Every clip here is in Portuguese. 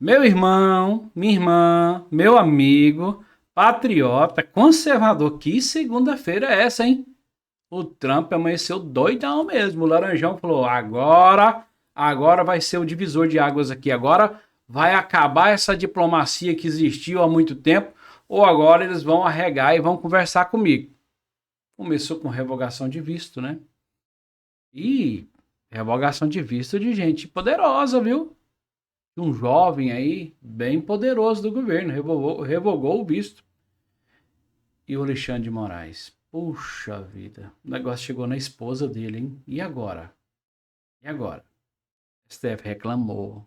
Meu irmão, minha irmã, meu amigo, patriota, conservador. Que segunda-feira é essa, hein? O Trump amanheceu doidão mesmo. O Laranjão falou: agora vai ser o divisor de águas aqui. Agora vai acabar essa diplomacia que existiu há muito tempo. Ou agora eles vão arregar e vão conversar comigo. Começou com revogação de visto, né? E revogação de visto de gente poderosa, viu? Um jovem aí, bem poderoso do governo, revogou o visto. E o Alexandre de Moraes? Puxa vida, o negócio chegou na esposa dele, hein? E agora? E agora? STF reclamou.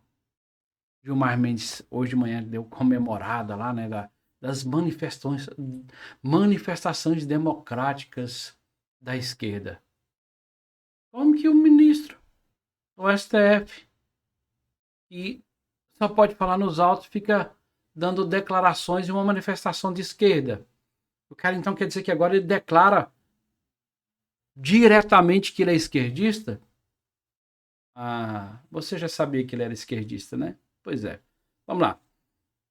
Gilmar Mendes, hoje de manhã, deu comemorada lá, né? Das manifestações democráticas da esquerda. Como que o ministro do STF, e só pode falar nos autos, fica dando declarações de uma manifestação de esquerda? O cara então quer dizer que agora ele declara diretamente que ele é esquerdista? Ah, você já sabia que ele era esquerdista, né? Pois é. Vamos lá.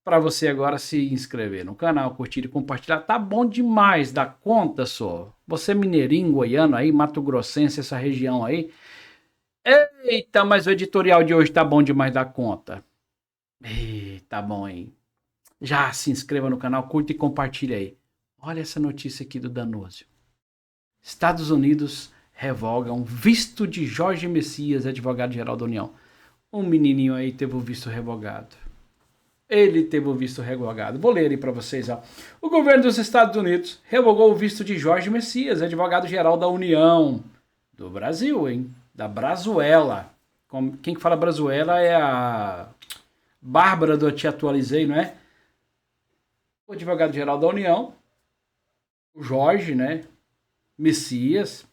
Para você agora se inscrever no canal, curtir e compartilhar. Tá bom demais da conta, só. Você mineirinho, goiano aí, Mato Grossense, essa região aí. Eita, mas o editorial de hoje tá bom demais da conta. Tá bom, hein? Já se inscreva no canal, curta e compartilha aí. Olha essa notícia aqui do Danúzio. Estados Unidos revogam visto de Jorge Messias, advogado-geral da União. Um menininho aí teve o visto revogado. Ele teve o visto revogado. Vou ler aí para vocês. Ó. O governo dos Estados Unidos revogou o visto de Jorge Messias, advogado-geral da União. Do Brasil, hein? Da Brazuela. Quem que fala Brazuela é a Bárbara do Te Atualizei, não é? O advogado-geral da União, o Jorge, né? Messias,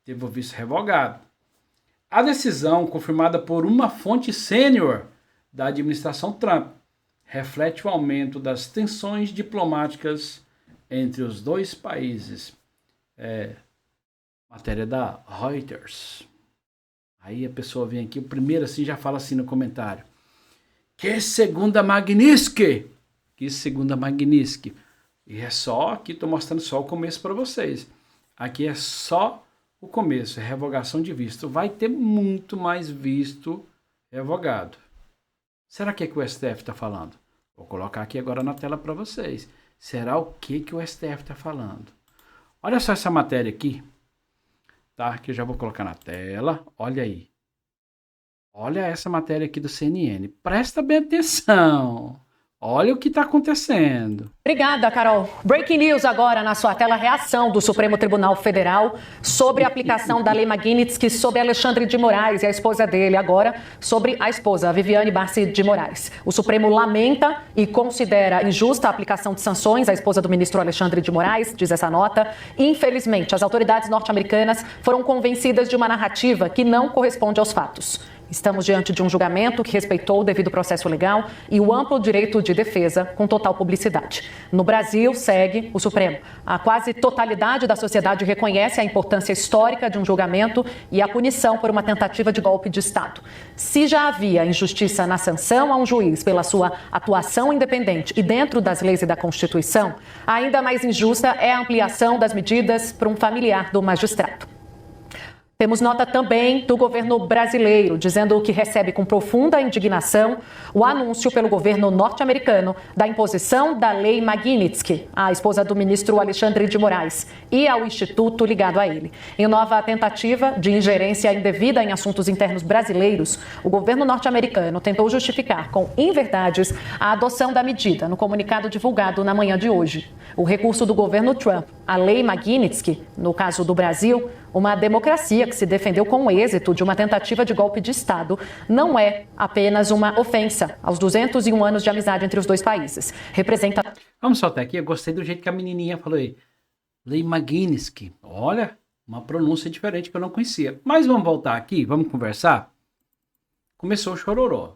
teve o visto revogado. A decisão, confirmada por uma fonte sênior da administração Trump, reflete o aumento das tensões diplomáticas entre os dois países. Matéria da Reuters. Aí a pessoa vem aqui, o primeiro assim já fala assim no comentário. Que segunda magnífica! Que segunda magnífica! E é só aqui, estou mostrando só o começo para vocês. Aqui é só o começo, é revogação de visto. Vai ter muito mais visto revogado. Será que é que o STF está falando? Vou colocar aqui agora na tela para vocês. Será o que o STF está falando? Olha só essa matéria aqui, tá? Que eu já vou colocar na tela. Olha aí. Olha essa matéria aqui do CNN. Presta bem atenção. Olha o que está acontecendo. Obrigada, Carol. Breaking news agora na sua tela, reação do Supremo Tribunal Federal sobre a aplicação da Lei Magnitsky sobre Alexandre de Moraes e a esposa dele, agora sobre a esposa, Viviane Barci de Moraes. O Supremo lamenta e considera injusta a aplicação de sanções à esposa do ministro Alexandre de Moraes, diz essa nota. Infelizmente, as autoridades norte-americanas foram convencidas de uma narrativa que não corresponde aos fatos. Estamos diante de um julgamento que respeitou o devido processo legal e o amplo direito de defesa com total publicidade. No Brasil, segue o Supremo. A quase totalidade da sociedade reconhece a importância histórica de um julgamento e a punição por uma tentativa de golpe de Estado. Se já havia injustiça na sanção a um juiz pela sua atuação independente e dentro das leis e da Constituição, ainda mais injusta é a ampliação das medidas para um familiar do magistrado. Temos nota também do governo brasileiro, dizendo que recebe com profunda indignação o anúncio pelo governo norte-americano da imposição da Lei Magnitsky, à esposa do ministro Alexandre de Moraes, e ao instituto ligado a ele. Em nova tentativa de ingerência indevida em assuntos internos brasileiros, o governo norte-americano tentou justificar com inverdades a adoção da medida no comunicado divulgado na manhã de hoje. O recurso do governo Trump, a Lei Magnitsky, no caso do Brasil, uma democracia que se defendeu com êxito de uma tentativa de golpe de Estado, não é apenas uma ofensa aos 201 anos de amizade entre os dois países. Representa... Vamos soltar aqui, eu gostei do jeito que a menininha falou aí. Lei Magnitsky. Olha, uma pronúncia diferente que eu não conhecia. Mas vamos voltar aqui, vamos conversar? Começou o chororô.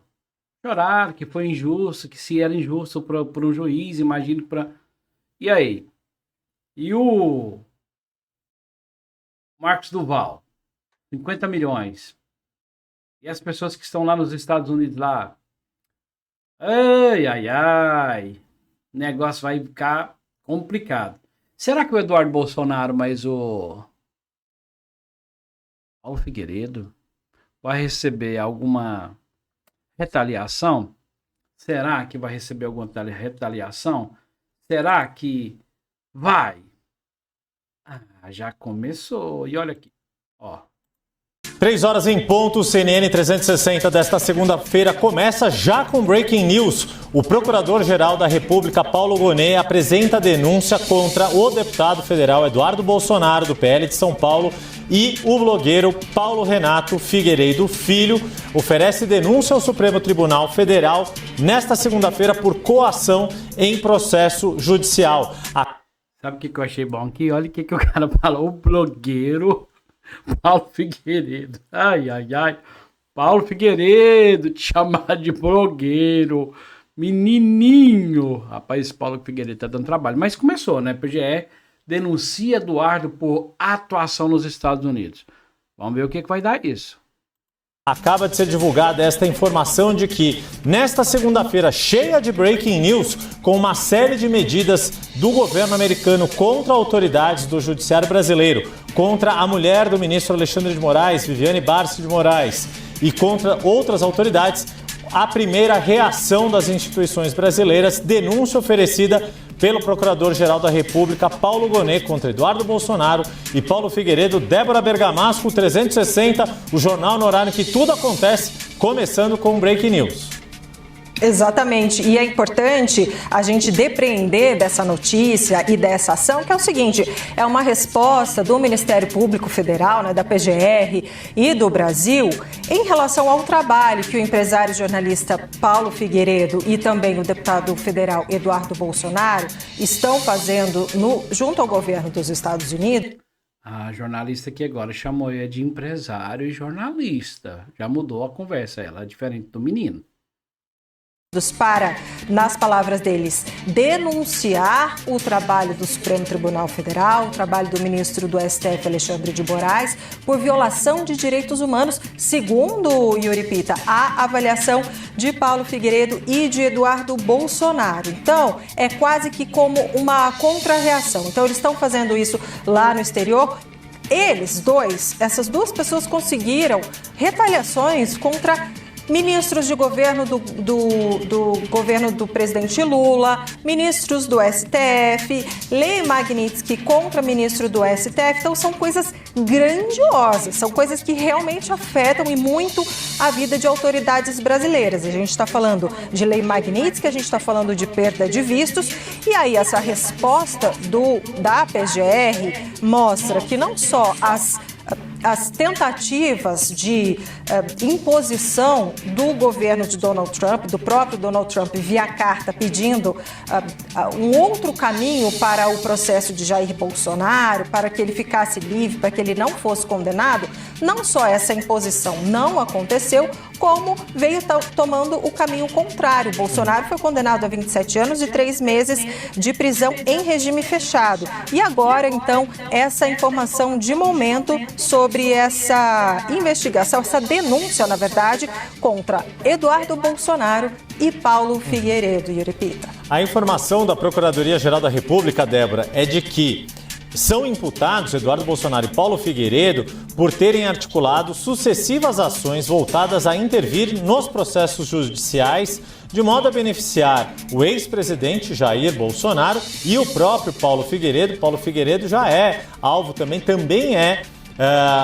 Choraram que foi injusto, que se era injusto por um juiz, imagino para... E aí? E o Marcos Duval, 50 milhões. E as pessoas que estão lá nos Estados Unidos, lá, Ai, ai, ai. O negócio vai ficar complicado. Será que o Eduardo Bolsonaro, mas o Paulo Figueiredo, vai receber alguma retaliação? Será que vai receber alguma retaliação? Será que vai? Ah, já começou. E olha aqui, ó. 3 horas em ponto, CNN 360 desta segunda-feira começa já com Breaking News. O Procurador-Geral da República, Paulo Gonet, apresenta denúncia contra o deputado federal Eduardo Bolsonaro, do PL de São Paulo, e o blogueiro Paulo Renato Figueiredo Filho. Oferece denúncia ao Supremo Tribunal Federal nesta segunda-feira por coação em processo judicial. Sabe o que eu achei bom aqui? Olha o que o cara falou, o blogueiro Paulo Figueiredo. Ai, ai, ai. Paulo Figueiredo, te chamar de blogueiro. Menininho. Rapaz, Paulo Figueiredo tá dando trabalho. Mas começou, né? PGE denuncia Eduardo por atuação nos Estados Unidos. Vamos ver o que vai dar isso. Acaba de ser divulgada esta informação de que, nesta segunda-feira, cheia de breaking news, com uma série de medidas do governo americano contra autoridades do judiciário brasileiro, contra a mulher do ministro Alexandre de Moraes, Viviane Barsi de Moraes, e contra outras autoridades, a primeira reação das instituições brasileiras, denúncia oferecida pelo Procurador-Geral da República, Paulo Gonet, contra Eduardo Bolsonaro e Paulo Figueiredo. Débora Bergamasco, 360, o jornal no horário que tudo acontece, começando com o Breaking News. Exatamente, e é importante a gente depreender dessa notícia e dessa ação, que é o seguinte, é uma resposta do Ministério Público Federal, né, da PGR e do Brasil, em relação ao trabalho que o empresário e jornalista Paulo Figueiredo e também o deputado federal Eduardo Bolsonaro estão fazendo junto ao governo dos Estados Unidos. A jornalista que agora chamou ele de empresário e jornalista, já mudou a conversa, ela é diferente do menino. Para, nas palavras deles, denunciar o trabalho do Supremo Tribunal Federal, o trabalho do ministro do STF, Alexandre de Moraes, por violação de direitos humanos, segundo Yuri Pita, a avaliação de Paulo Figueiredo e de Eduardo Bolsonaro. Então, é quase que como uma contra-reação. Então, eles estão fazendo isso lá no exterior. Essas duas pessoas conseguiram retaliações contra ministros de governo do governo do presidente Lula, ministros do STF, Lei Magnitsky contra ministro do STF. Então são coisas grandiosas, são coisas que realmente afetam e muito a vida de autoridades brasileiras. A gente está falando de Lei Magnitsky, a gente está falando de perda de vistos, e aí essa resposta da PGR mostra que não só as tentativas de imposição do governo de Donald Trump, do próprio Donald Trump, via carta pedindo um outro caminho para o processo de Jair Bolsonaro, para que ele ficasse livre, para que ele não fosse condenado, não só essa imposição não aconteceu, como veio tomando o caminho contrário. Bolsonaro foi condenado a 27 anos e 3 meses de prisão em regime fechado. E agora, então, essa informação de momento sobre essa investigação, essa denúncia, na verdade, contra Eduardo Bolsonaro e Paulo Figueiredo. Yuri Pita. A informação da Procuradoria-Geral da República, Débora, é de que são imputados Eduardo Bolsonaro e Paulo Figueiredo por terem articulado sucessivas ações voltadas a intervir nos processos judiciais de modo a beneficiar o ex-presidente Jair Bolsonaro e o próprio Paulo Figueiredo. Paulo Figueiredo já é alvo também é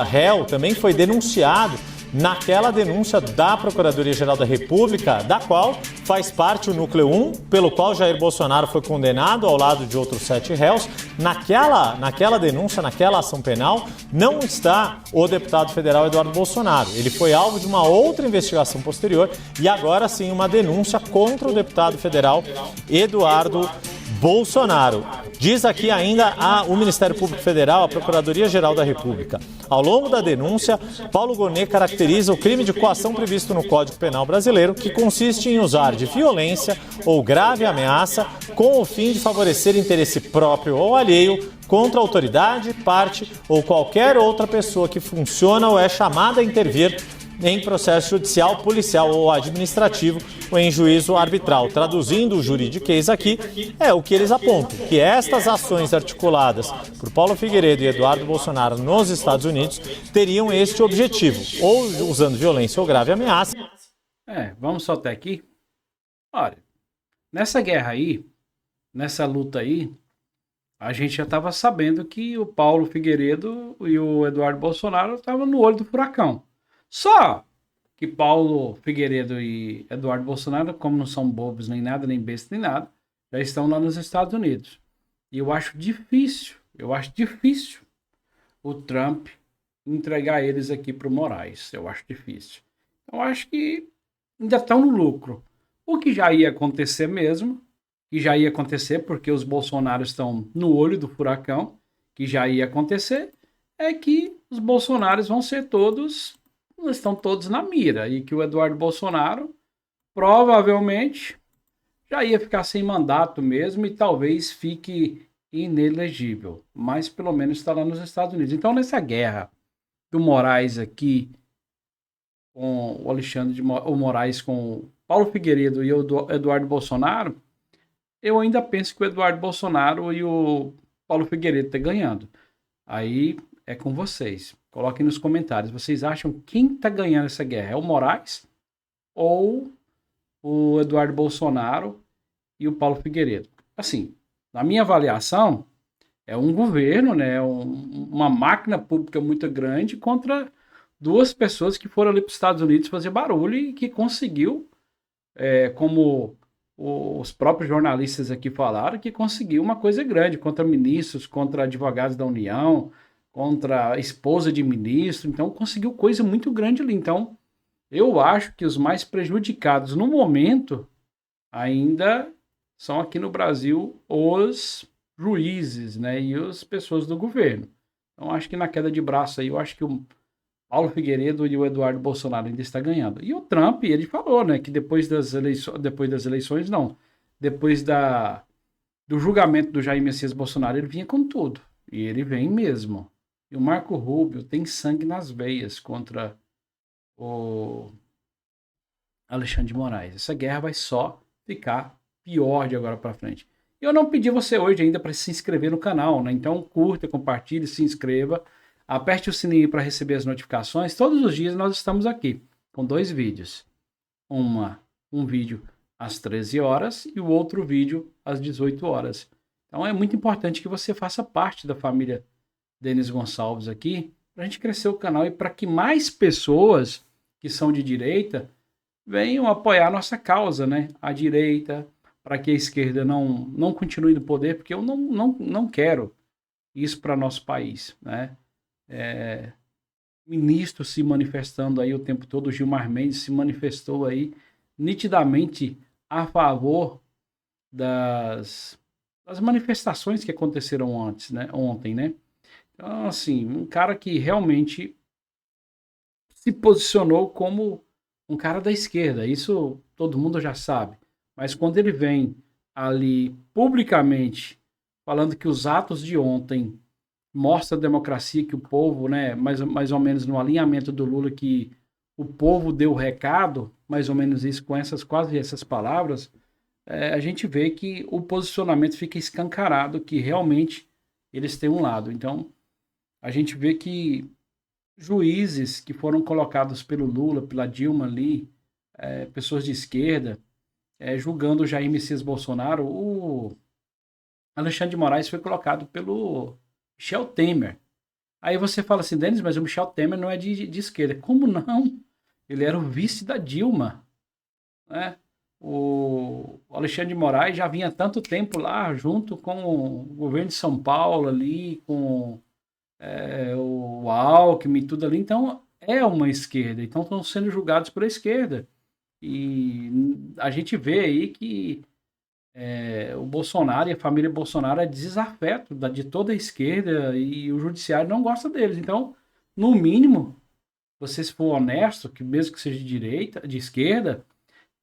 réu, também foi denunciado naquela denúncia da Procuradoria-Geral da República, da qual faz parte o Núcleo 1, pelo qual Jair Bolsonaro foi condenado ao lado de outros 7 réus. Naquela denúncia, naquela ação penal, não está o deputado federal Eduardo Bolsonaro. Ele foi alvo de uma outra investigação posterior e agora sim uma denúncia contra o deputado federal Eduardo Bolsonaro. Diz aqui ainda o Ministério Público Federal, a Procuradoria-Geral da República. Ao longo da denúncia, Paulo Gonet caracteriza o crime de coação previsto no Código Penal brasileiro, que consiste em usar de violência ou grave ameaça com o fim de favorecer interesse próprio ou alheio contra a autoridade, parte ou qualquer outra pessoa que funciona ou é chamada a intervir em processo judicial, policial ou administrativo ou em juízo arbitral. Traduzindo o juridiquês aqui, é o que eles apontam, que estas ações articuladas por Paulo Figueiredo e Eduardo Bolsonaro nos Estados Unidos teriam este objetivo, ou usando violência ou grave ameaça. Vamos só até aqui. Olha, nessa guerra aí, nessa luta aí, a gente já estava sabendo que o Paulo Figueiredo e o Eduardo Bolsonaro estavam no olho do furacão. Só que Paulo Figueiredo e Eduardo Bolsonaro, como não são bobos nem nada, nem bestas nem nada, já estão lá nos Estados Unidos. E eu acho difícil o Trump entregar eles aqui para o Moraes. Eu acho difícil. Eu acho que ainda estão no lucro. O que já ia acontecer mesmo, que já ia acontecer porque os Bolsonaros estão no olho do furacão, que já ia acontecer, é que os Bolsonaros estão todos na mira, e que o Eduardo Bolsonaro provavelmente já ia ficar sem mandato mesmo e talvez fique inelegível, mas pelo menos está lá nos Estados Unidos. Então, nessa guerra do Moraes aqui, com o Moraes com o Paulo Figueiredo e o Eduardo Bolsonaro, eu ainda penso que o Eduardo Bolsonaro e o Paulo Figueiredo estão ganhando. Aí é com vocês. Coloquem nos comentários. Vocês acham quem está ganhando essa guerra? É o Moraes ou o Eduardo Bolsonaro e o Paulo Figueiredo? Assim, na minha avaliação, é um governo, né, uma máquina pública muito grande contra duas pessoas que foram ali para os Estados Unidos fazer barulho e que conseguiu, como os próprios jornalistas aqui falaram, que conseguiu uma coisa grande contra ministros, contra advogados da União, contra a esposa de ministro. Então, conseguiu coisa muito grande ali. Então, eu acho que os mais prejudicados no momento ainda são aqui no Brasil os juízes, né, e as pessoas do governo. Então, acho que na queda de braço aí, eu acho que o Paulo Figueiredo e o Eduardo Bolsonaro ainda está ganhando. E o Trump, ele falou, né, que depois das eleições, depois do julgamento do Jair Messias Bolsonaro, ele vinha com tudo. E ele vem mesmo. E o Marco Rubio tem sangue nas veias contra o Alexandre de Moraes. Essa guerra vai só ficar pior de agora para frente. E eu não pedi você hoje ainda para se inscrever no canal, né? Então curta, compartilhe, se inscreva. Aperte o sininho para receber as notificações. Todos os dias nós estamos aqui com 2 vídeos. Um vídeo às 13 horas e o outro vídeo às 18 horas. Então é muito importante que você faça parte da família Denis Gonçalves aqui, para a gente crescer o canal e para que mais pessoas que são de direita venham apoiar a nossa causa, né? A direita, para que a esquerda não continue no poder, porque eu não quero isso para nosso país, né? Ministro se manifestando aí o tempo todo, o Gilmar Mendes se manifestou aí nitidamente a favor das manifestações que aconteceram ontem, né? Então, assim, um cara que realmente se posicionou como um cara da esquerda, isso todo mundo já sabe, mas quando ele vem ali publicamente falando que os atos de ontem mostra a democracia, que o povo, né, mais ou menos no alinhamento do Lula, que o povo deu o recado, mais ou menos isso, com quase essas palavras, a gente vê que o posicionamento fica escancarado, que realmente eles têm um lado. Então, a gente vê que juízes que foram colocados pelo Lula, pela Dilma ali, pessoas de esquerda, julgando o Jair Messias Bolsonaro, o Alexandre de Moraes foi colocado pelo Michel Temer. Aí você fala assim, Denis, mas o Michel Temer não é de esquerda. Como não? Ele era o vice da Dilma, né? O Alexandre de Moraes já vinha há tanto tempo lá, junto com o governo de São Paulo ali, com o Alckmin e tudo ali. Então, é uma esquerda. Então, estão sendo julgados pela esquerda. E a gente vê aí que o Bolsonaro e a família Bolsonaro é desafeto de toda a esquerda e o judiciário não gosta deles. Então, no mínimo, você se for honesto, que mesmo que seja de direita, de esquerda,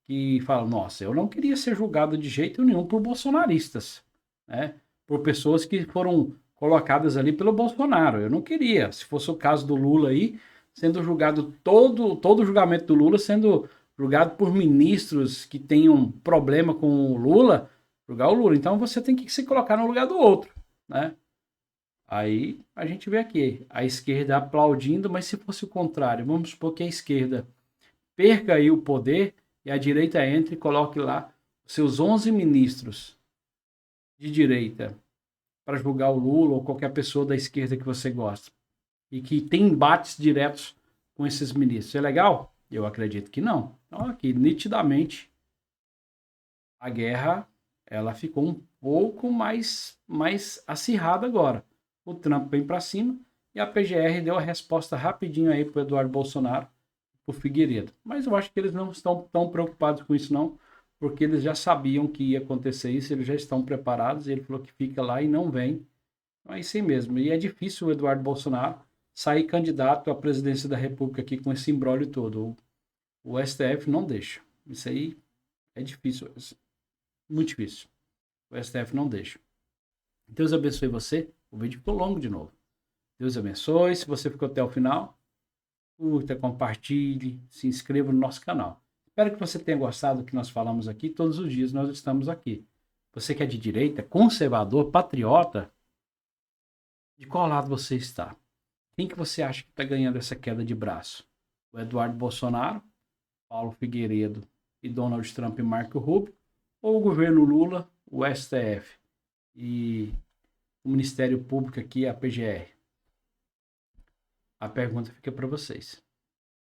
que fala, nossa, eu não queria ser julgado de jeito nenhum por bolsonaristas, né? Por pessoas que foram colocadas ali pelo Bolsonaro. Eu não queria. Se fosse o caso do Lula aí, sendo julgado todo o julgamento do Lula sendo julgado por ministros que tenham problema com o Lula, julgar o Lula. Então você tem que se colocar no lugar do outro, né? Aí a gente vê aqui a esquerda aplaudindo, mas se fosse o contrário, vamos supor que a esquerda perca aí o poder e a direita entre e coloque lá seus 11 ministros de direita para julgar o Lula ou qualquer pessoa da esquerda que você gosta e que tem embates diretos com esses ministros. É legal? Eu acredito que não. Então aqui, nitidamente, a guerra ela ficou um pouco mais acirrada agora. O Trump vem para cima e a PGR deu a resposta rapidinho aí para o Eduardo Bolsonaro, para o Figueiredo. Mas eu acho que eles não estão tão preocupados com isso não, porque eles já sabiam que ia acontecer isso, eles já estão preparados, ele falou que fica lá e não vem. Então é isso aí mesmo. E é difícil o Eduardo Bolsonaro sair candidato à presidência da República aqui com esse imbróglio todo. O STF não deixa. Isso aí é difícil, muito difícil. O STF não deixa. Deus abençoe você. O vídeo ficou longo de novo. Deus abençoe. Se você ficou até o final, curta, compartilhe, se inscreva no nosso canal. Espero que você tenha gostado do que nós falamos aqui. Todos os dias nós estamos aqui. Você que é de direita, conservador, patriota, de qual lado você está? Quem que você acha que está ganhando essa queda de braço? O Eduardo Bolsonaro, Paulo Figueiredo e Donald Trump e Marco Rubio? Ou o governo Lula, o STF e o Ministério Público aqui, a PGR? A pergunta fica para vocês.